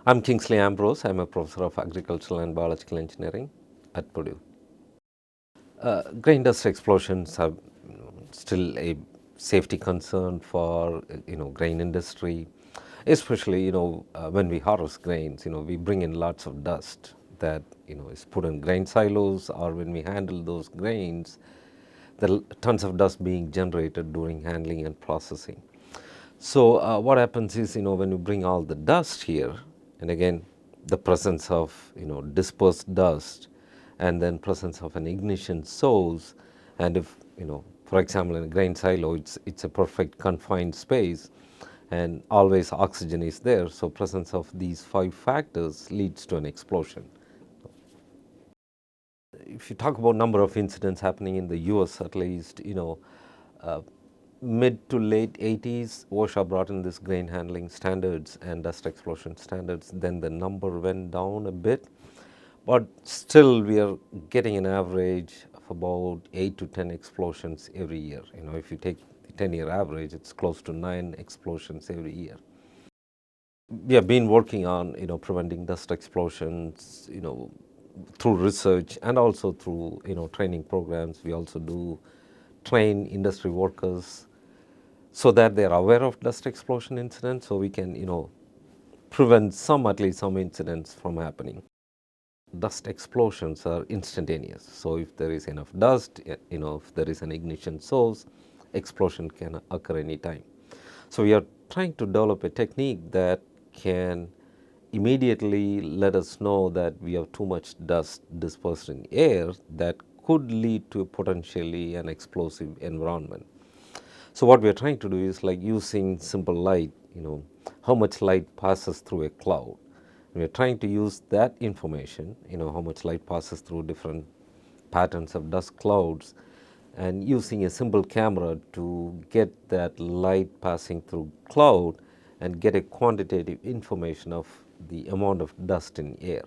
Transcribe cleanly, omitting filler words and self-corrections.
I'm Kingsley Ambrose. I'm a professor of agricultural and biological engineering at Purdue. Grain dust explosions are still a safety concern for grain industry, especially when we harvest grains. We bring in lots of dust that is put in grain silos, or when we handle those grains, tons of dust being generated during handling and processing. So what happens is, when you bring all the dust here, and again, the presence of dispersed dust, and then presence of an ignition source, and if for example, in a grain silo, it's a perfect confined space, and always oxygen is there. So presence of these 5 factors leads to an explosion. If you talk about number of incidents happening in the U.S., at least, uh, mid to late 80s, OSHA brought in this grain handling standards and dust explosion standards. Then the number went down a bit, but still we are getting an average of about 8 to 10 explosions every year. If you take the 10-year average, it's close to 9 explosions every year. We have been working on preventing dust explosions through research and also through training programs. We also do train industry workers so that they are aware of dust explosion incidents, so we can prevent at least some incidents from happening. Dust explosions are instantaneous, so if there is enough dust, if there is an ignition source, explosion can occur anytime. So we are trying to develop a technique that can immediately let us know that we have too much dust dispersed in air that could lead to potentially an explosive environment. So what we are trying to do is like using simple light, how much light passes through a cloud. We are trying to use that information, how much light passes through different patterns of dust clouds, and using a simple camera to get that light passing through cloud and get a quantitative information of the amount of dust in air.